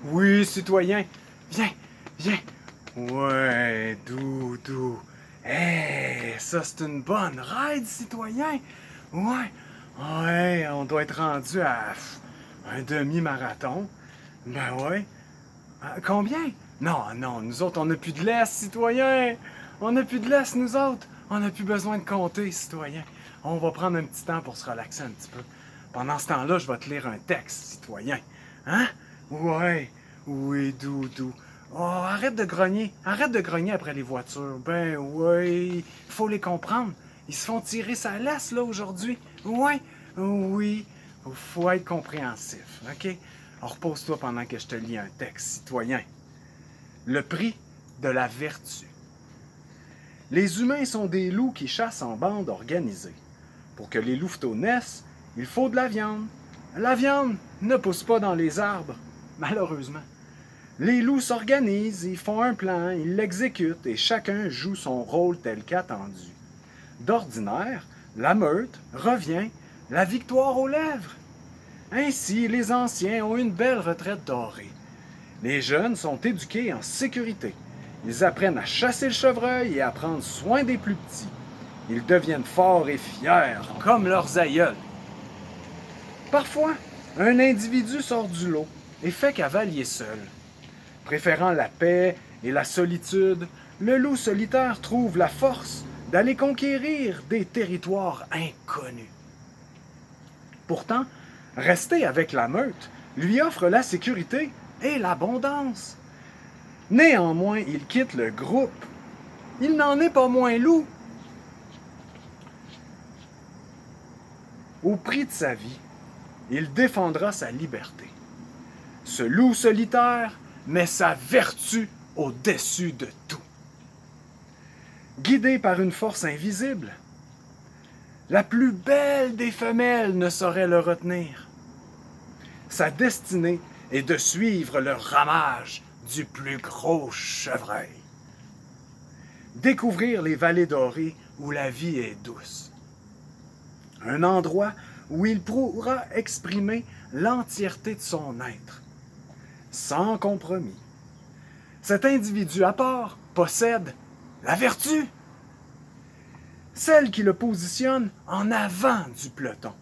Oui, citoyen. Viens, viens. Ouais, doudou. Ça c'est une bonne ride, citoyen. Ouais, ouais, on doit être rendu à un demi-marathon. Ben ouais. Combien? Non, non, nous autres, on n'a plus de laisse, citoyen. On n'a plus de laisse, nous autres. On n'a plus besoin de compter, citoyen. On va prendre un petit temps pour se relaxer un petit peu. Pendant ce temps-là, je vais te lire un texte, citoyen. Hein? Ouais, oui, doudou. Oh, arrête de grogner. Arrête de grogner après les voitures. Ben ouais, il faut les comprendre. Ils se font tirer sa laisse, là, aujourd'hui. Ouais, oui, faut être compréhensif, OK? Alors, repose-toi pendant que je te lis un texte, citoyen. Le prix de la vertu. Les humains sont des loups qui chassent en bande organisée. Pour que les louveteaux naissent, il faut de la viande. La viande ne pousse pas dans les arbres, malheureusement. Les loups s'organisent, ils font un plan, ils l'exécutent et chacun joue son rôle tel qu'attendu. D'ordinaire, la meute revient, la victoire aux lèvres. Ainsi, les anciens ont une belle retraite dorée. Les jeunes sont éduqués en sécurité. Ils apprennent à chasser le chevreuil et à prendre soin des plus petits. Ils deviennent forts et fiers, comme leurs aïeuls. Parfois, un individu sort du lot et fait cavalier seul. Préférant la paix et la solitude, le loup solitaire trouve la force d'aller conquérir des territoires inconnus. Pourtant, rester avec la meute lui offre la sécurité et l'abondance. Néanmoins, il quitte le groupe. Il n'en est pas moins loup. Au prix de sa vie, il défendra sa liberté. Ce loup solitaire met sa vertu au-dessus de tout. Guidé par une force invisible, la plus belle des femelles ne saurait le retenir. Sa destinée est de suivre le ramage du plus gros chevreuil. Découvrir les vallées dorées où la vie est douce. Un endroit où il pourra exprimer l'entièreté de son être, sans compromis. Cet individu à part possède la vertu, celle qui le positionne en avant du peloton,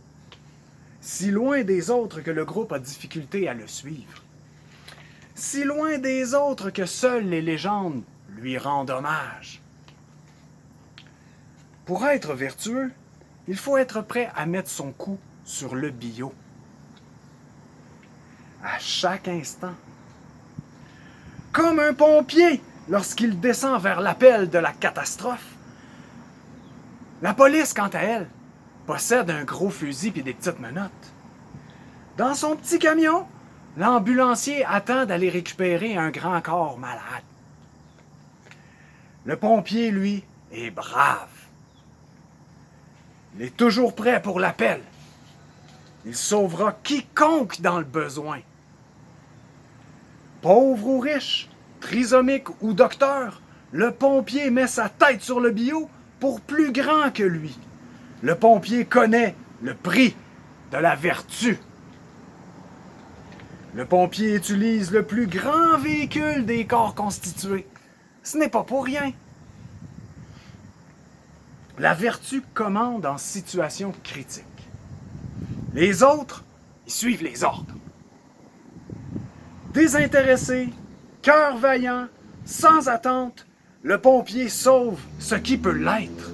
si loin des autres que le groupe a difficulté à le suivre, si loin des autres que seules les légendes lui rendent hommage. Pour être vertueux, il faut être prêt à mettre son coup sur le bio. À chaque instant. Comme un pompier lorsqu'il descend vers l'appel de la catastrophe. La police, quant à elle, possède un gros fusil et des petites menottes. Dans son petit camion, l'ambulancier attend d'aller récupérer un grand corps malade. Le pompier, lui, est brave. Il est toujours prêt pour l'appel. Il sauvera quiconque dans le besoin. Pauvre ou riche, trisomique ou docteur, le pompier met sa tête sur le bio pour plus grand que lui. Le pompier connaît le prix de la vertu. Le pompier utilise le plus grand véhicule des corps constitués. Ce n'est pas pour rien. La vertu commande en situation critique. Les autres, ils suivent les ordres. Désintéressé, cœur vaillant, sans attente, le pompier sauve ce qui peut l'être.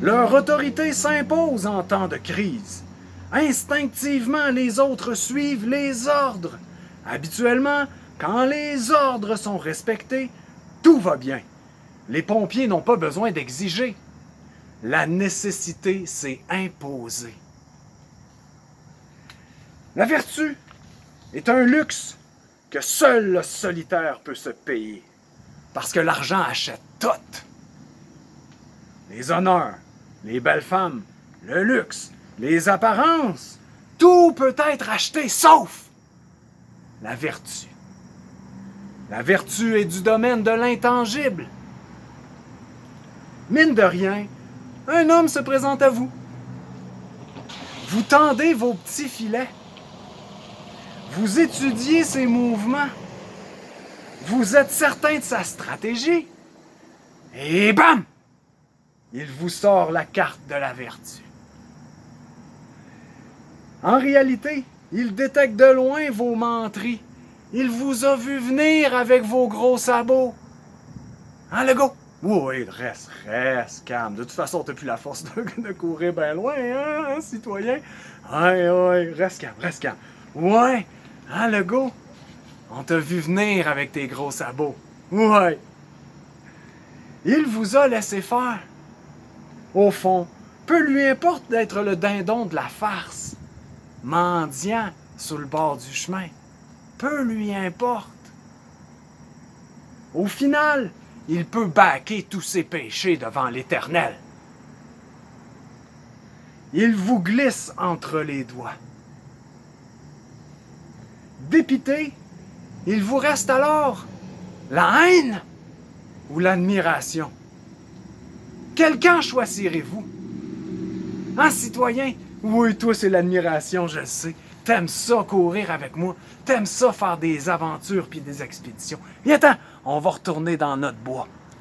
Leur autorité s'impose en temps de crise. Instinctivement, les autres suivent les ordres. Habituellement, quand les ordres sont respectés, tout va bien. Les pompiers n'ont pas besoin d'exiger. La nécessité s'est imposée. La vertu est un luxe que seul le solitaire peut se payer, parce que l'argent achète tout. Les honneurs, les belles femmes, le luxe, les apparences, tout peut être acheté sauf la vertu. La vertu est du domaine de l'intangible. Mine de rien, un homme se présente à vous. Vous tendez vos petits filets. Vous étudiez ses mouvements. Vous êtes certain de sa stratégie. Et bam! Il vous sort la carte de la vertu. En réalité, il détecte de loin vos menteries. Il vous a vu venir avec vos gros sabots. Hein, le go? Oui, reste calme. De toute façon, t'as plus la force de courir bien loin, hein, citoyen? Ouais, reste calme. Ouais, hein, le go? On t'a vu venir avec tes gros sabots. Ouais. Il vous a laissé faire. Au fond, peu lui importe d'être le dindon de la farce. Mendiant sur le bord du chemin. Peu lui importe. Au final, il peut baquer tous ses péchés devant l'Éternel. Il vous glisse entre les doigts. Dépité, il vous reste alors la haine ou l'admiration. Quel camp choisirez-vous? Hein, citoyen? Oui, toi, c'est l'admiration, je le sais. T'aimes ça courir avec moi. T'aimes ça faire des aventures puis des expéditions. Viens-t'en, on va retourner dans notre bois.